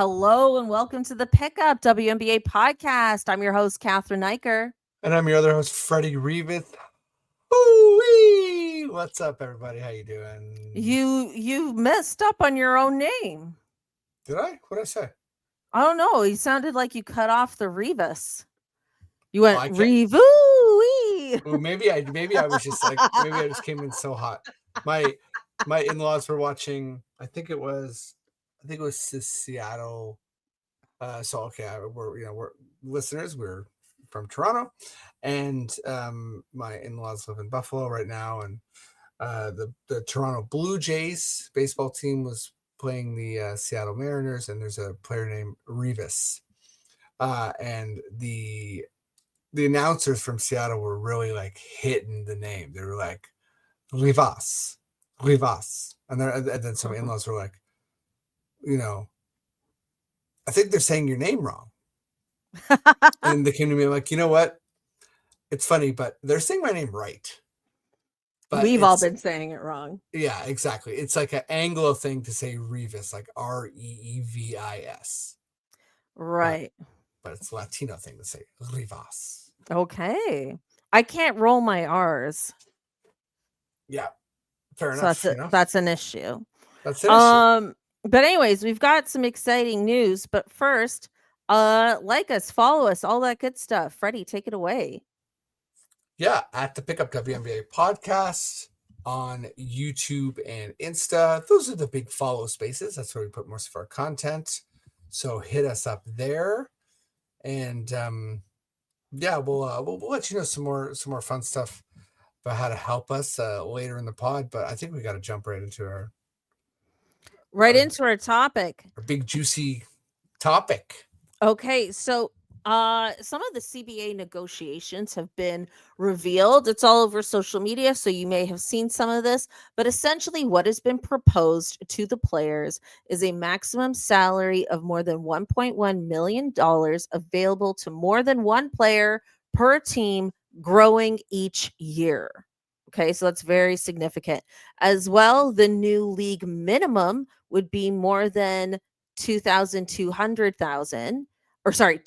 Hello and welcome to the Pickup WNBA Podcast. I'm your host, Cathryn Naiker. And I'm your other host, Freddie Rivas. Woo-wee! What's up, everybody? How you doing? You messed up on your own name. Did I? What did I say? I don't know. You sounded like you cut off the Rivas. You went Rivoo. Well, maybe I was just like, maybe I just came in so hot. My in-laws were watching. I think it was the Seattle. So okay, we're listeners. We're from Toronto, and my in-laws live in Buffalo right now, and the Toronto Blue Jays baseball team was playing the Seattle Mariners, and there's a player named Rivas, and the announcers from Seattle were really like hitting the name. They were like Rivas, and then some in-laws were like, I think they're saying your name wrong. And they came to me like, you know what? It's funny, but they're saying my name right. But we've all been saying it wrong. Yeah, exactly. It's like an Anglo thing to say Rivas, like Reevis. Right. But it's a Latino thing to say Rivas. Okay. I can't roll my R's. Yeah. Fair enough. That's an issue. That's an issue. But anyways, we've got some exciting news. But first, like us, follow us, all that good stuff. Freddie, take it away. Yeah, at the Pickup WNBA Podcast on YouTube and Insta. Those are the big follow spaces. That's where we put most of our content. So hit us up there, and we'll let you know some more fun stuff about how to help us later in the pod. But I think we got to jump right into our topic, our big juicy topic. Okay, so some of the CBA negotiations have been revealed. It's all over social media, so you may have seen some of this, but essentially what has been proposed to the players is a maximum salary of more than $1.1 million available to more than one player per team, growing each year. Okay, so that's very significant. As well, the new league minimum would be more than 2,200,000, or sorry.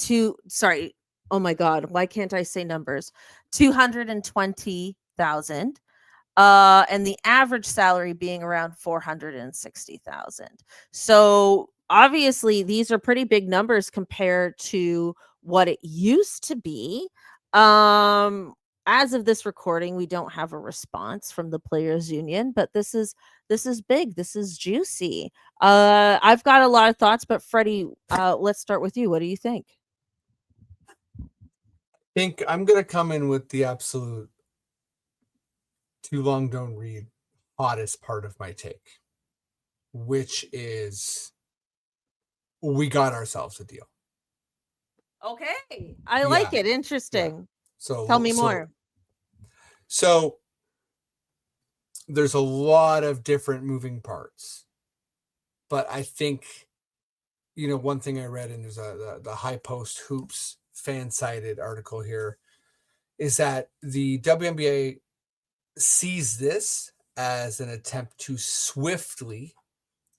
Oh my God, why can't I say numbers? 220,000. And the average salary being around 460,000. So obviously these are pretty big numbers compared to what it used to be. As of this recording, we don't have a response from the players union, but this is big. This is juicy. I've got a lot of thoughts, but Freddie, let's start with you. What do you think? I think I'm going to come in with the absolute too long don't read hottest part of my take, which is we got ourselves a deal. Okay. I like it. Interesting. Yeah. So tell me more. So there's a lot of different moving parts, but I think, one thing I read, and there's the High Post Hoops fan-sided article here, is that the WNBA sees this as an attempt to swiftly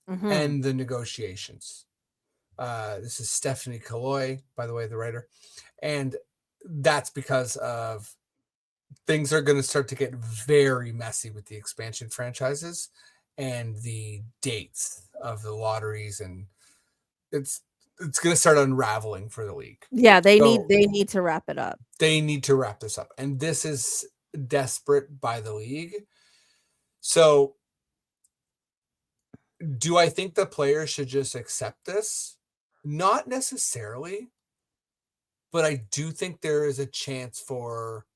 end the negotiations. This is Stephanie Kaloy, by the way, the writer. And that's because of things are going to start to get very messy with the expansion franchises and the dates of the lotteries, and it's going to start unraveling for the league. Yeah, they need to wrap it up. They need to wrap this up, and this is desperate by the league. So do I think the players should just accept this? Not necessarily, but I do think there is a chance for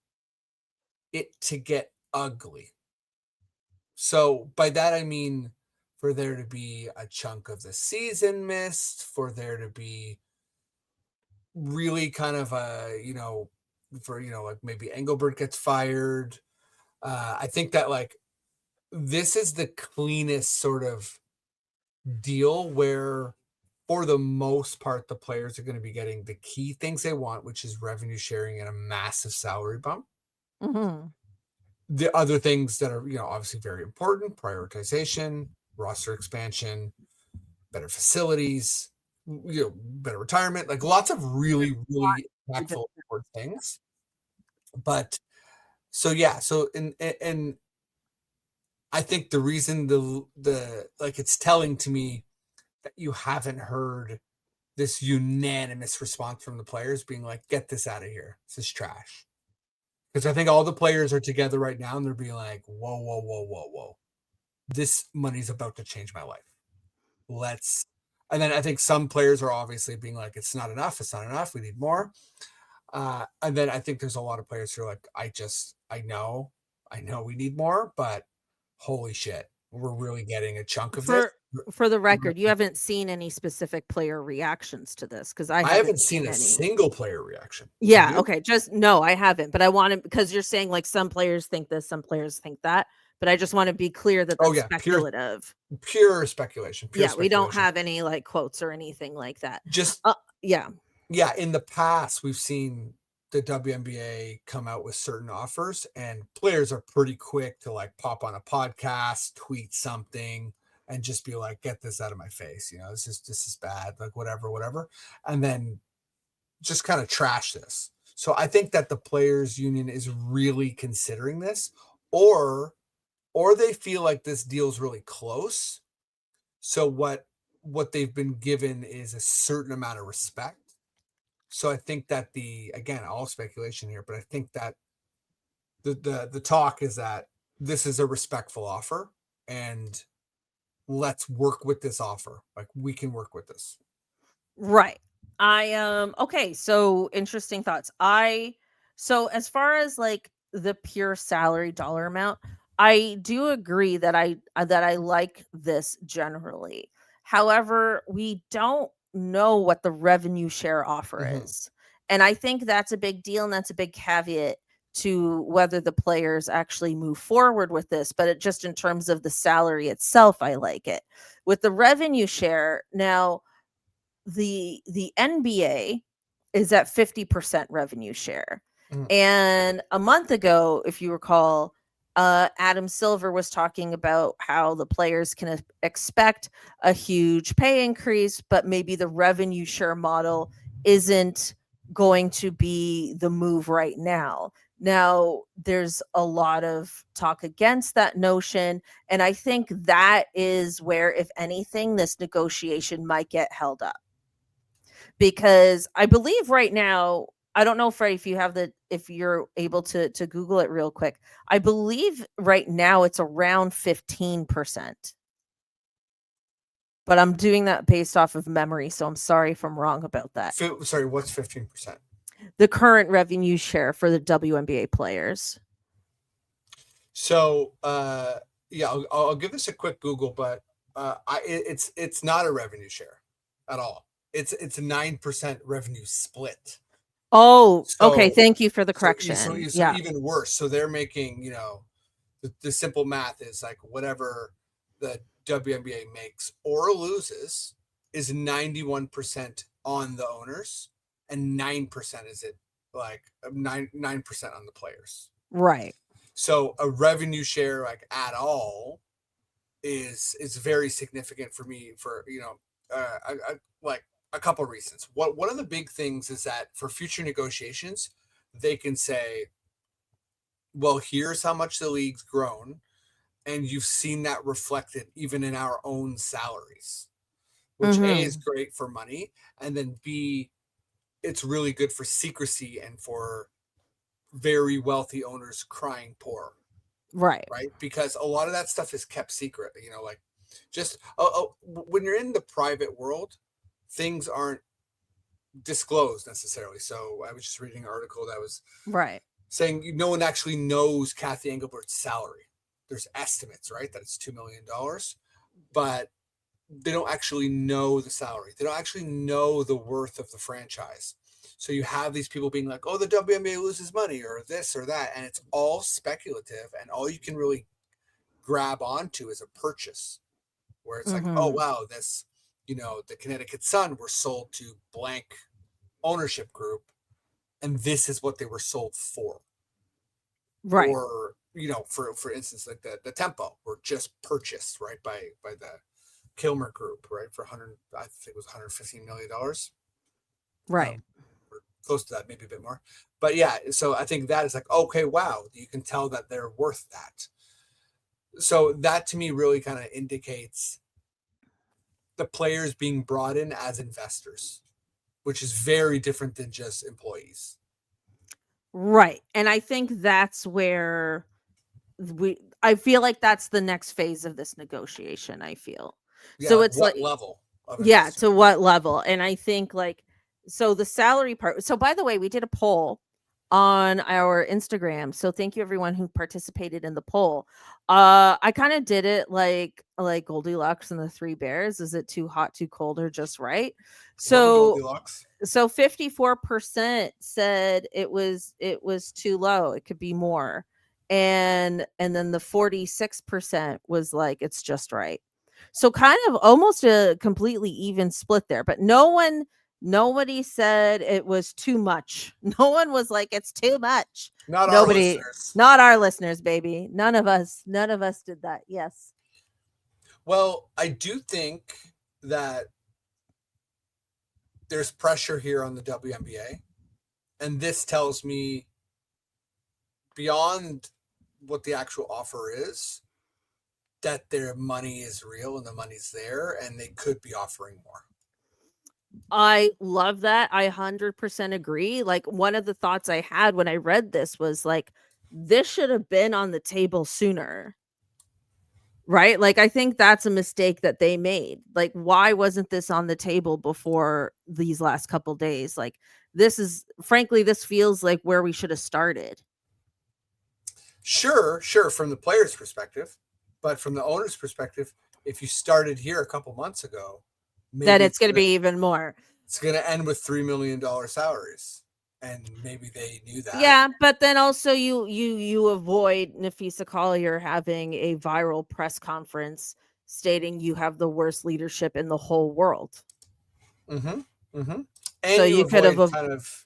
it to get ugly. So by that, I mean for there to be a chunk of the season missed, for there to be really kind of like maybe Engelbert gets fired. I think that like this is the cleanest sort of deal where for the most part, the players are going to be getting the key things they want, which is revenue sharing and a massive salary bump. Mm-hmm. The other things that are, obviously very important: prioritization, roster expansion, better facilities, better retirement, like lots of really, really impactful things. But so yeah, so and I think the reason the like it's telling to me that you haven't heard this unanimous response from the players being like, get this out of here. This is trash. Because I think all the players are together right now and they're being like, whoa, whoa, whoa, whoa, whoa. This money's about to change my life. And then I think some players are obviously being like, it's not enough. It's not enough. We need more. And then I think there's a lot of players who are like, I know we need more, but holy shit, we're really getting a chunk of this. For the record, you haven't seen any specific player reactions to this because I haven't seen a any. single player reaction. Yeah. Okay. Just no, I haven't. But I want to, because you're saying like some players think this, some players think that. But I just want to be clear that that's speculative. Pure speculation. We don't have any like quotes or anything like that. Just yeah. In the past, we've seen the WNBA come out with certain offers, and players are pretty quick to like pop on a podcast, tweet something, and just be like, "Get this out of my face." This is bad. Like whatever, and then just kind of trash this. So I think that the players union is really considering this, or they feel like this deal's really close. So what they've been given is a certain amount of respect. So I think that again, all speculation here, but I think that the talk is that this is a respectful offer and let's work with this offer. Like we can work with this. Right. Okay, so interesting thoughts. So as far as like the pure salary dollar amount, I do agree that I like this generally. However, we don't know what the revenue share offer is. And I think that's a big deal and that's a big caveat to whether the players actually move forward with this, but just in terms of the salary itself, I like it. With the revenue share, now the NBA is at 50% revenue share. And a month ago, if you recall, Adam Silver was talking about how the players can expect a huge pay increase, but maybe the revenue share model isn't going to be the move right now. Now, there's a lot of talk against that notion. And I think that is where, if anything, this negotiation might get held up. Because I believe right now, I don't know, Freddie, if you're able to Google it real quick. I believe right now it's around 15%. But I'm doing that based off of memory, so I'm sorry if I'm wrong about that. Sorry, what's 15%? The current revenue share for the WNBA players. So, I'll give this a quick Google, but it's not a revenue share at all. It's a 9% revenue split. Oh, okay. Thank you for the correction. So even worse. So they're making, the simple math is like whatever the WNBA makes or loses is 91% on the owners and 9% is it like 9% on the players. Right. So a revenue share like at all is very significant for me for, like a couple of reasons. One of the big things is that for future negotiations, they can say, well, here's how much the league's grown. And you've seen that reflected even in our own salaries, which A is great for money. And then B, it's really good for secrecy and for very wealthy owners crying poor. Right. Because a lot of that stuff is kept secret, like just when you're in the private world, things aren't disclosed necessarily. So I was just reading an article that was saying no one actually knows Kathy Engelbert's salary. There's estimates, right? That it's $2 million, but they don't actually know the salary. They don't actually know the worth of the franchise. So you have these people being like, oh, the WNBA loses money or this or that. And it's all speculative. And all you can really grab onto is a purchase where it's like, oh, wow, this, the Connecticut Sun were sold to blank ownership group. And this is what they were sold for. Right. Or, for instance, like the Tempo were just purchased, right, by the Kilmer Group, right? For I think it was $115 million. Right. Or close to that, maybe a bit more. But yeah, so I think that is like, okay, wow, you can tell that they're worth that. So that to me really kind of indicates the players being brought in as investors, which is very different than just employees. Right. And I think that's where I feel like that's the next phase of this negotiation, I feel. Yeah, So like it's what like, level of yeah, investor? to what level? And I think like, so the salary part. So by the way, we did a poll on our Instagram. So thank you everyone who participated in the poll. I kind of did it like Goldilocks and the Three Bears. Is it too hot, too cold, or just right? Love a So Goldilocks. so 54% said it was too low. It could be more. And then the 46% was like it's just right. So kind of almost a completely even split there, but nobody said it was too much. No one was like it's too much. Not our Nobody, listeners. not our listeners, baby. None of us did that. Yes. Well, I do think that there's pressure here on the WNBA. And this tells me beyond what the actual offer is, that their money is real and the money's there and they could be offering more. I love that. I 100% agree. Like one of the thoughts I had when I read this was like this should have been on the table sooner. Right? Like I think that's a mistake that they made. Like why wasn't this on the table before these last couple days? Like this is frankly this feels like where we should have started. Sure, from the player's perspective, but from the owner's perspective, if you started here a couple months ago, maybe That it's going to be even more. It's going to end with $3 million salaries, and maybe they knew that. Yeah, but then also you avoid Nafisa Collier having a viral press conference stating you have the worst leadership in the whole world. Mm-hmm. Mm-hmm. And so you could have kind of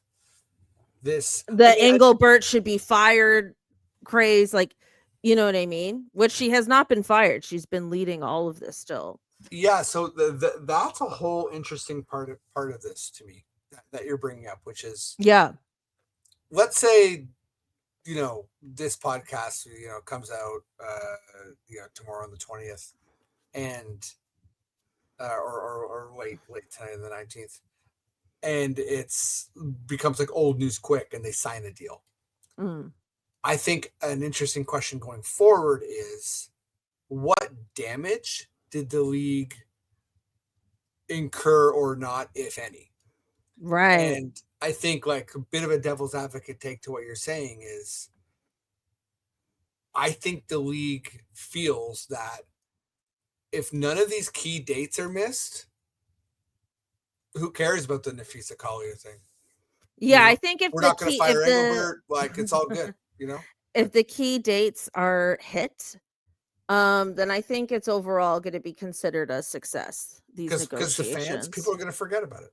this. Engelbert should be fired craze, like you know what I mean? Which she has not been fired. She's been leading all of this still. Yeah, so that's a whole interesting part of this to me that you're bringing up, which is let's say this podcast comes out tomorrow on the 20th and or late tonight on the 19th, and it's becomes like old news quick and they sign a deal. I think an interesting question going forward is what damage did the league incur or not, if any? Right. And I think like a bit of a devil's advocate take to what you're saying is I think the league feels that if none of these key dates are missed, who cares about the Nafisa Collier thing? Yeah, I think if we're not going to fire Engelbert, like it's all good, If the key dates are hit, then I think it's overall going to be considered a success. These negotiations, because the fans, people are going to forget about it.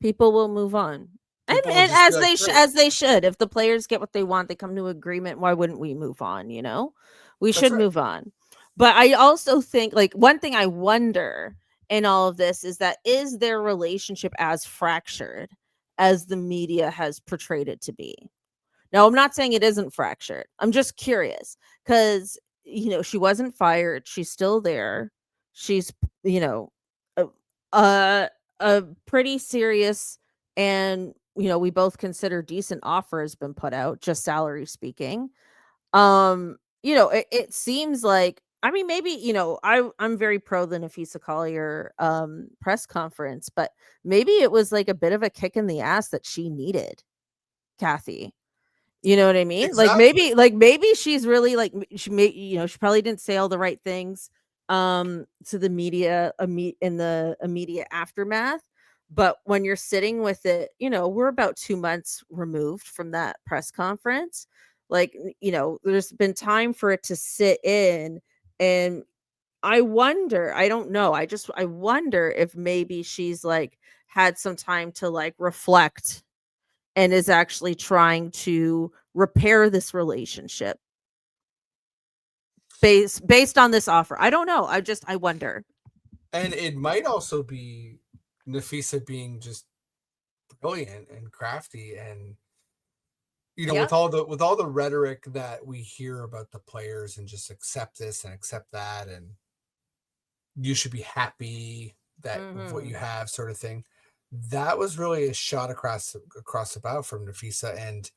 People will move on, and as they should. If the players get what they want, they come to agreement. Why wouldn't we move on? We should move on. But I also think like one thing I wonder in all of this is that is their relationship as fractured as the media has portrayed it to be? Now, I'm not saying it isn't fractured. I'm just curious because, she wasn't fired. She's still there. She's, a pretty serious and, we both consider decent offer has been put out, just salary speaking. It seems like, I mean, maybe, I'm very pro the Nafisa Collier press conference, but maybe it was like a bit of a kick in the ass that she needed, Kathy. You know what I mean? Exactly. Like maybe she's really like she probably didn't say all the right things to the media in the immediate aftermath. But when you're sitting with it, we're about 2 months removed from that press conference. Like, there's been time for it to sit in. And I wonder, I don't know. I wonder if maybe she's like had some time to like reflect and is actually trying to repair this relationship based on this offer. I don't know. I wonder. And it might also be Nafisa being just brilliant and crafty, and with all the rhetoric that we hear about the players and just accept this and accept that, and you should be happy that what you have, sort of thing. That was really a shot across the bow from Nafisa, and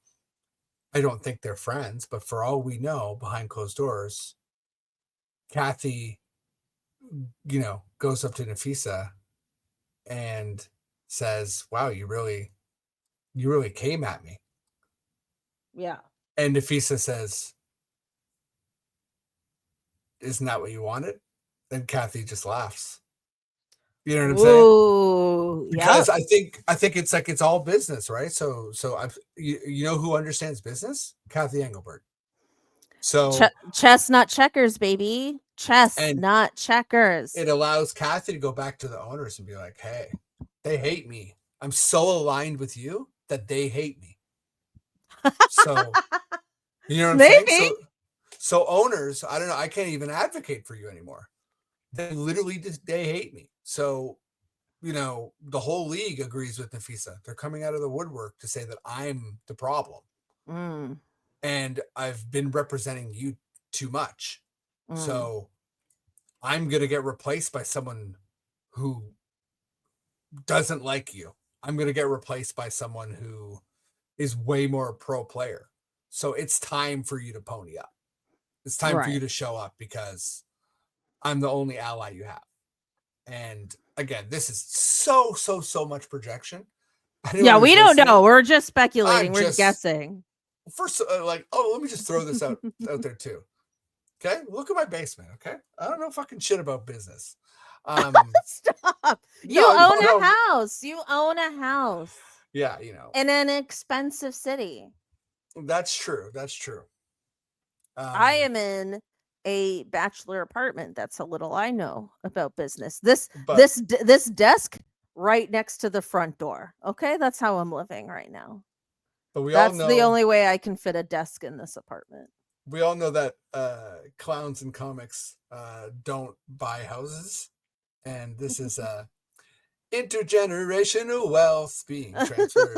I don't think they're friends, but for all we know, behind closed doors, Kathy, goes up to Nafisa and says, "Wow, you really came at me." Yeah. And Nafisa says, "Isn't that what you wanted?" And Kathy just laughs. You know what I'm saying? Ooh, Because yeah. I think it's like it's all business, right? So you know who understands business? Kathy Engelbert. So Chess, not checkers, baby. Chess, and not checkers. it allows Kathy to go back to the owners and be like, "Hey, they hate me. I'm so aligned with you that they hate me." So you know what I'm saying? Maybe. So owners, I don't know, I can't even advocate for you anymore. They literally just they hate me. So the whole league agrees with Nafisa. They're coming out of the woodwork to say that I'm the problem. And I've been representing you too much. So I'm going to get replaced by someone who doesn't like you. I'm going to get replaced by someone who is way more a pro player. So it's time for you to pony up. It's time for you to show up because I'm the only ally you have. And again, this is so much projection. Yeah, we don't know. We're just speculating. We're guessing. First, let me just throw this out there too. Okay, look at my basement. Okay, I don't know fucking shit about business. Stop. You own a house. You own a house. Yeah, in an expensive city. That's true. I am in a bachelor apartment. That's a little I know about business. This desk right next to the front door. Okay, that's how I'm living right now. But that's the only way I can fit a desk in this apartment. We all know that clowns in comics don't buy houses, and this is intergenerational wealth being transferred.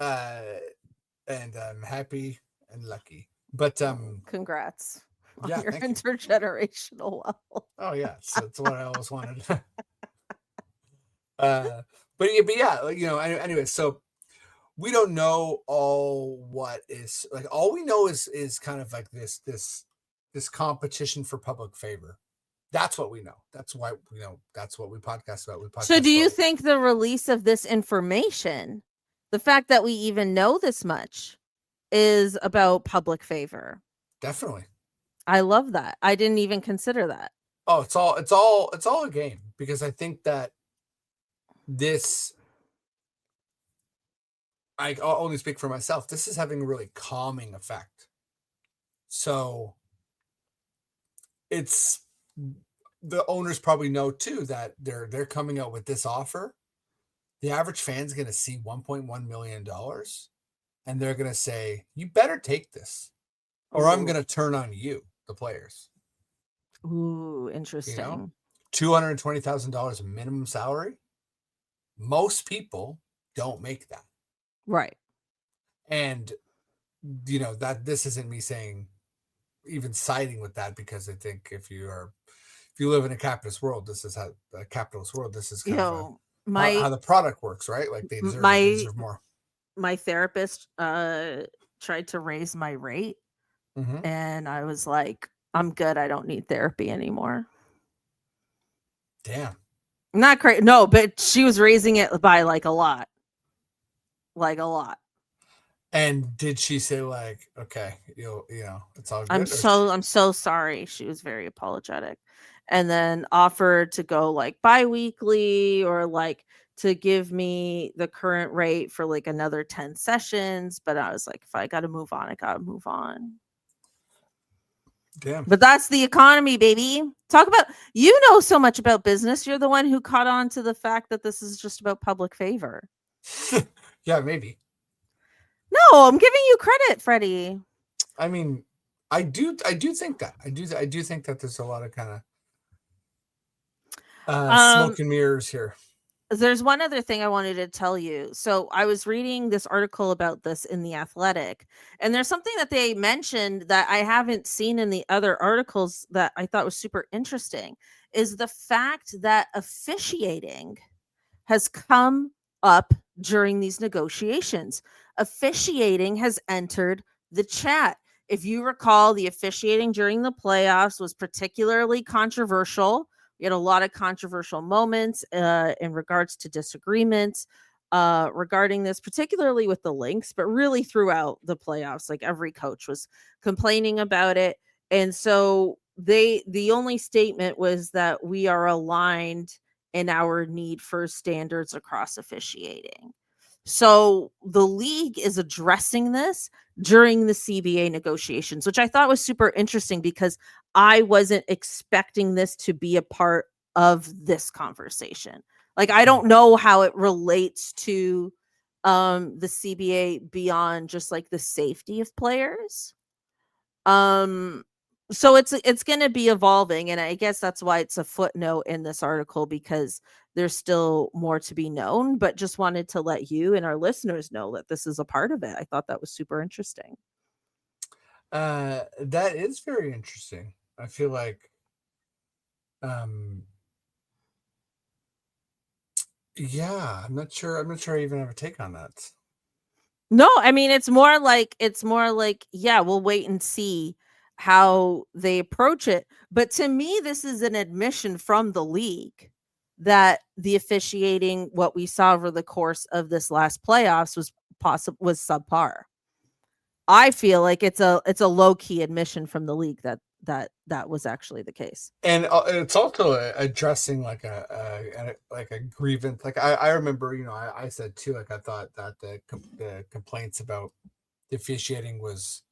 And I'm happy and lucky. But congrats on your intergenerational wealth. Oh yeah, that's what I always wanted. But yeah, anyway, so we don't know all what is like. All we know is kind of like this competition for public favor. That's what we know. That's why that's what we podcast about. So do you think the release of this information, the fact that we even know this much, is about public favor? Definitely. I love that. I didn't even consider that. Oh, it's all a game, because I think that this, I'll only speak for myself, this is having a really calming effect. So it's, the owners probably know too that they're coming out with this offer. The average fan's going to see $1.1 million and they're going to say, "You better take this or I'm going to turn on you, the players." Ooh, interesting. $220,000 minimum salary. Most people don't make that. Right. And that this isn't me saying, even siding with that, because I think if you live in a capitalist world, this is how this is kind of how the product works, right? Like they deserve more. My therapist tried to raise my rate, and I was like, "I'm good. I don't need therapy anymore." Damn. Not great. No, but she was raising it by like a lot. Like a lot. And did she say like, "Okay, it's all good"? I'm so sorry. She was very apologetic. And then offered to go like bi-weekly, or like to give me the current rate for like another 10 sessions. But I was like, if I got to move on, I got to move on. Damn. But that's the economy, baby. Talk about, so much about business. You're the one who caught on to the fact that this is just about public favor. Yeah, maybe. No, I'm giving you credit, Freddie. I mean, I do think that. I do think that there's a lot of kind of Um, Smoke and mirrors here. there's one other thing I wanted to tell you. So I was reading this article about this in The Athletic, and there's something that they mentioned that I haven't seen in the other articles that I thought was super interesting is the fact that officiating has come up during these negotiations. Officiating has entered the chat. If you recall, the officiating during the playoffs was particularly controversial. We had a lot of controversial moments in regards to disagreements regarding this, particularly with the Lynx, but really throughout the playoffs. Like every coach was complaining about it. And so the only statement was that we are aligned in our need for standards across officiating. So the league is addressing this during the CBA negotiations, which I thought was super interesting because I wasn't expecting this to be a part of this conversation. Like I don't know how it relates to the CBA beyond just like the safety of players. Um so it's going to be evolving, and I guess that's why it's a footnote in this article, because there's still more to be known, but just wanted to let you and our listeners know that this is a part of it. I thought that was super interesting. That is very interesting. I feel like, um, yeah, I'm not sure. I'm not sure I even have a take on that. No, I mean it's more like yeah, we'll wait and see how they approach it. But to me, this is an admission from the league that the officiating, what we saw over the course of this last playoffs, was subpar. I feel like it's a low key admission from the league that was actually the case. And it's also addressing like a grievance. Like I remember, I said too, like I thought that the complaints about the officiating was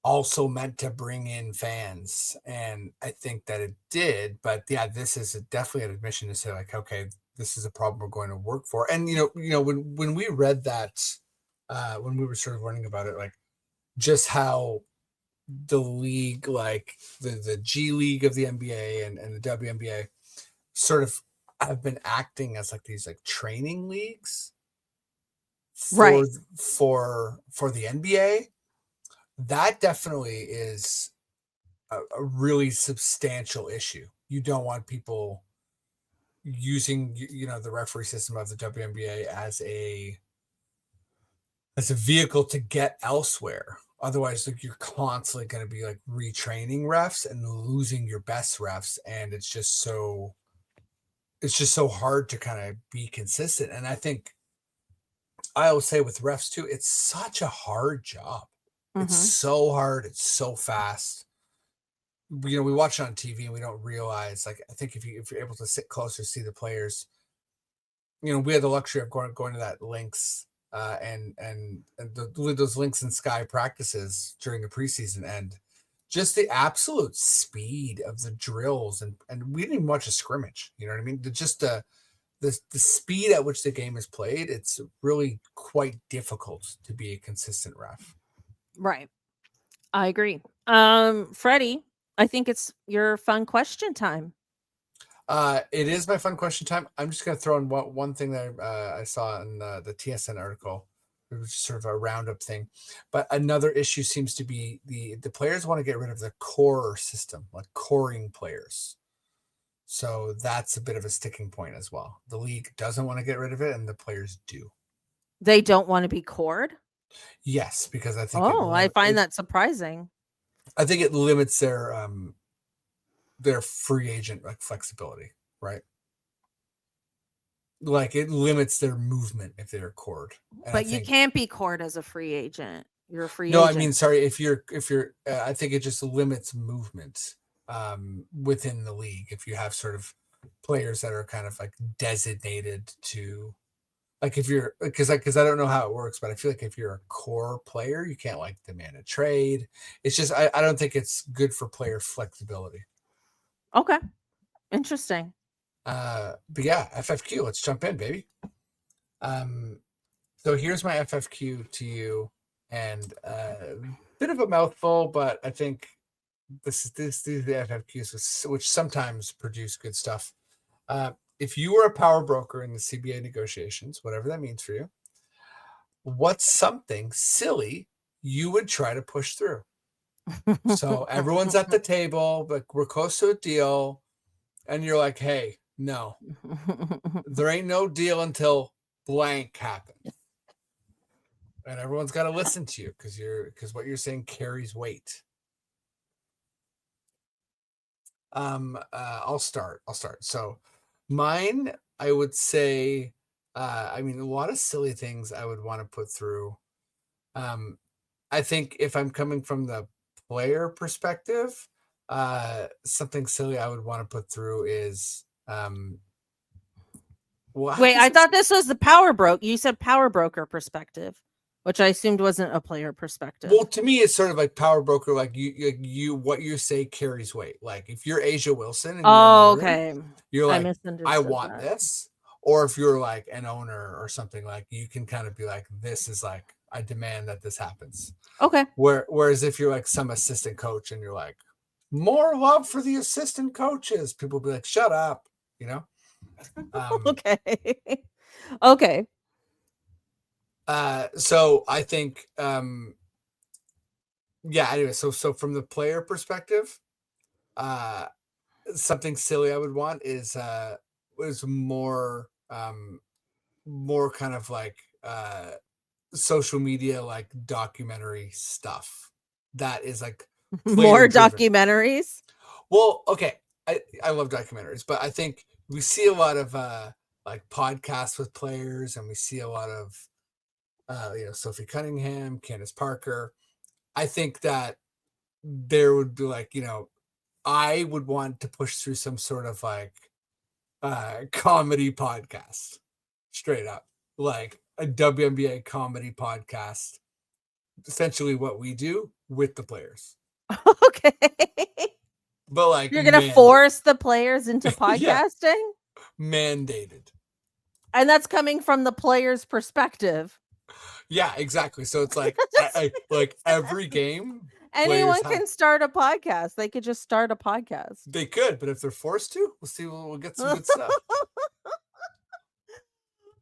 also meant to bring in fans, and I think that it did. But yeah, this is definitely an admission to say like, okay, this is a problem we're going to work for. And when we read that, when we were sort of learning about it, like just how the league, like the G League of the NBA and the WNBA, sort of have been acting as like these like training leagues for Right. for the NBA. That definitely is a really substantial issue. You don't want people using the referee system of the WNBA as a vehicle to get elsewhere. Otherwise, like you're constantly going to be like retraining refs and losing your best refs, and it's just so hard to kind of be consistent. And I think I always say with refs too, it's such a hard job. It's Mhm. so hard. It's so fast. We watch it on TV and we don't realize. Like I think if you're able to sit closer, see the players. We had the luxury of going to that links and those links and sky practices during the preseason, and just the absolute speed of the drills, and we didn't even watch a scrimmage. You know what I mean? Just the speed at which the game is played, it's really quite difficult to be a consistent ref. Right. I agree. Freddie, I think it's your fun question time. It is my fun question time. I'm just going to throw in one thing that I saw in the TSN article. It was just sort of a roundup thing. But another issue seems to be the players want to get rid of the core system, like coring players. So that's a bit of a sticking point as well. The league doesn't want to get rid of it, and the players do. They don't want to be cored? Yes, because I think Oh, I find that surprising. I think it limits their free agent like flexibility, right? Like it limits their movement if they're cored. And I But you think can't be cored as a free agent. You're a free no, I mean agent. sorry, if you're I think it just limits movement within the league if you have sort of players that are kind of like designated to, like if you're because I don't know how it works, but I feel like if you're a core player, you can't like demand a trade. It's just I don't think it's good for player flexibility. Okay. Interesting. But yeah, FFQ, let's jump in, baby. Um, so here's my FFQ to you, and bit of a mouthful, but I think these are the FFQs which sometimes produce good stuff. If you were a power broker in the CBA negotiations, whatever that means for you, what's something silly you would try to push through? So everyone's at the table, but we're close to a deal. And you're like, hey, no, there ain't no deal until blank happens. And everyone's got to listen to you because what you're saying carries weight. I'll start. So mine, I would say, a lot of silly things I would want to put through. I think if I'm coming from the player perspective, something silly I would want to put through is, Wait, I thought this was the power broker. You said power broker perspective, which I assumed wasn't a player perspective. Well, to me, it's sort of like power broker. Like you, what you say carries weight. Like if you're Asia Wilson, and okay, you're like, I want this. Or if you're like an owner or something, like you can kind of be like, this is like, I demand that this happens. Okay. Whereas if you're like some assistant coach and you're like, more love for the assistant coaches, people be like, shut up, you know? Okay. Okay. So I think, anyway, so from the player perspective, something silly I would want is more kind of like social media, like documentary stuff that is like more documentaries. Well, okay, I love documentaries, but I think we see a lot of like podcasts with players, and we see a lot of Sophie Cunningham, Candace Parker. I think that there would be like, I would want to push through some sort of like comedy podcast, straight up, like a WNBA comedy podcast, essentially what we do with the players. Okay. But like you're gonna force the players into podcasting? Mandated. And that's coming from the player's perspective. Yeah, exactly. So it's like like every game, anyone can start a podcast. They could just start a podcast. They could, but if they're forced to, we'll get some good stuff.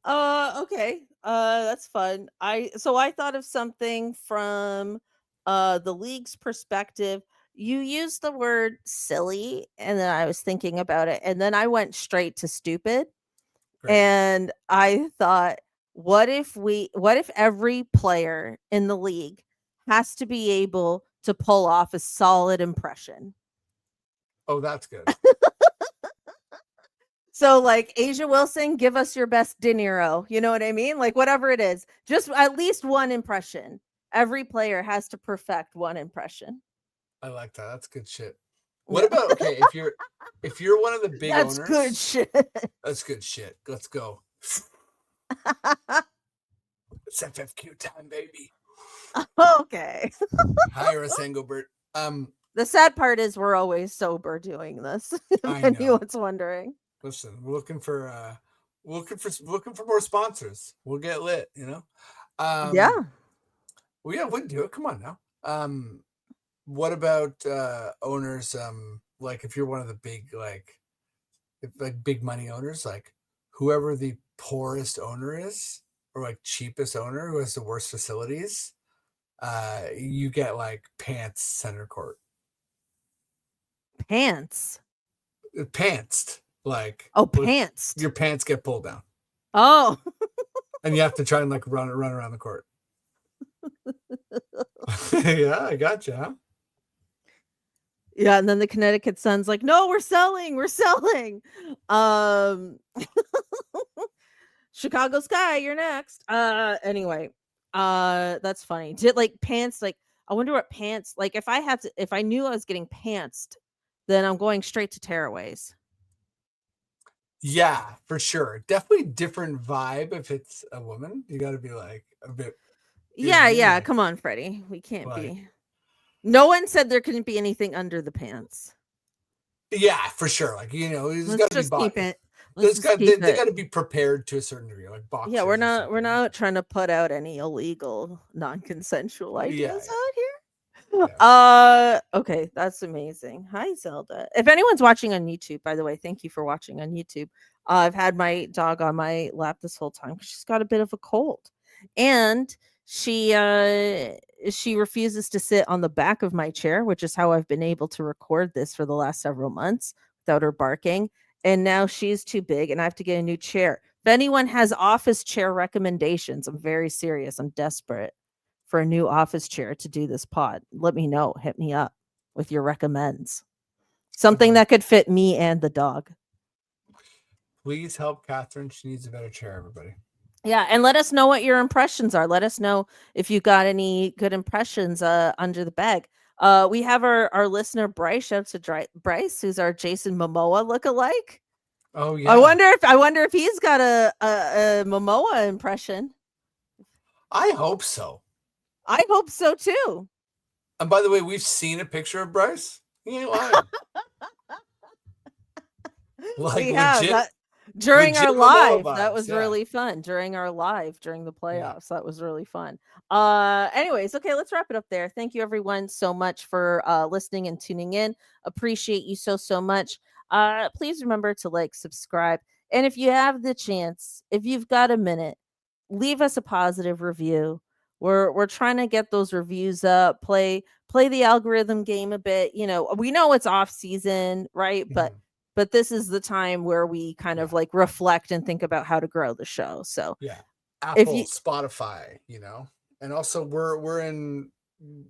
Okay. That's fun. I thought of something from the league's perspective. You used the word silly, and then I was thinking about it, and then I went straight to stupid. Great. And I thought, what if every player in the league has to be able to pull off a solid impression? Oh, that's good. So like Asia Wilson, give us your best De Niro. You know what I mean? Like whatever it is, just at least one impression. Every player has to perfect one impression. I like that. That's good shit. What about, okay, if you're one of the big owners. That's good shit. That's good shit. Let's go. It's FFQ time, baby. Okay. Hire us, Engelbert. The sad part is we're always sober doing this. If anyone's wondering. Listen, we're looking for more sponsors. We'll get lit, Yeah. Well, yeah, we'd do it. Come on now. What about owners? Like if you're one of the big big money owners, like whoever the poorest owner is, or like cheapest owner who has the worst facilities, you get like pants center court. Pantsed. Like, pants. Your pants get pulled down. Oh. And you have to try and like run around the court. Yeah, I gotcha. Huh? Yeah, and then the Connecticut Sun's like, no, we're selling. Chicago Sky, you're next. Anyway, that's funny. Did like pants, like I wonder what pants, like if I knew I was getting pantsed, then I'm going straight to tearaways. Yeah, for sure. Definitely different vibe if it's a woman. You got to be like a bit. Yeah. Come on, Freddie. We can't be. No one said there couldn't be anything under the pants. Yeah, for sure. Like, there's got to be body. Keep it. They got to be prepared to a certain degree, like boxers. Yeah, we're not trying to put out any illegal, non-consensual ideas out here. Okay, that's amazing. Hi, Zelda. If anyone's watching on YouTube, by the way, thank you for watching on YouTube. I've had my dog on my lap this whole time because she's got a bit of a cold, and she refuses to sit on the back of my chair, which is how I've been able to record this for the last several months without her barking. And now she's too big, and I have to get a new chair. If anyone has office chair recommendations, I'm very serious. I'm desperate for a new office chair to do this pod. Let me know. Hit me up with your recommends. Something that could fit me and the dog. Please help Cathryn. She needs a better chair, everybody. Yeah, and let us know what your impressions are. Let us know if you got any good impressions under the bag. We have our listener Bryce. Shout out to Bryce, who's our Jason Momoa lookalike. Oh yeah. I wonder if he's got a Momoa impression. I hope so. I hope so too. And by the way, we've seen a picture of Bryce. He ain't lying. Like we legit. During our live, that was really fun. During the playoffs, that was really fun. Anyways, okay, let's wrap it up there. Thank you everyone so much for listening and tuning in. Appreciate you so much. Please remember to like, subscribe, and if you have the chance, if you've got a minute, leave us a positive review. We're trying to get those reviews up, play the algorithm game a bit. You know, we know it's off season, right? But this is the time where we kind of like reflect and think about how to grow the show. So Apple, Spotify, you know, and also we're in.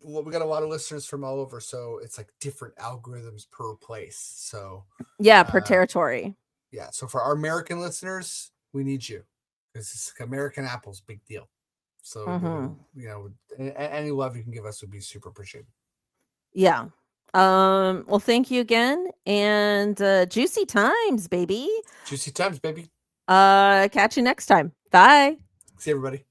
We got a lot of listeners from all over, so it's like different algorithms per place. So per territory. Yeah, so for our American listeners, we need you because it's American Apple's big deal. So you know, any love you can give us would be super appreciated. Yeah. Well, thank you again, and juicy times, baby. Juicy times, baby. Catch you next time. Bye. See everybody.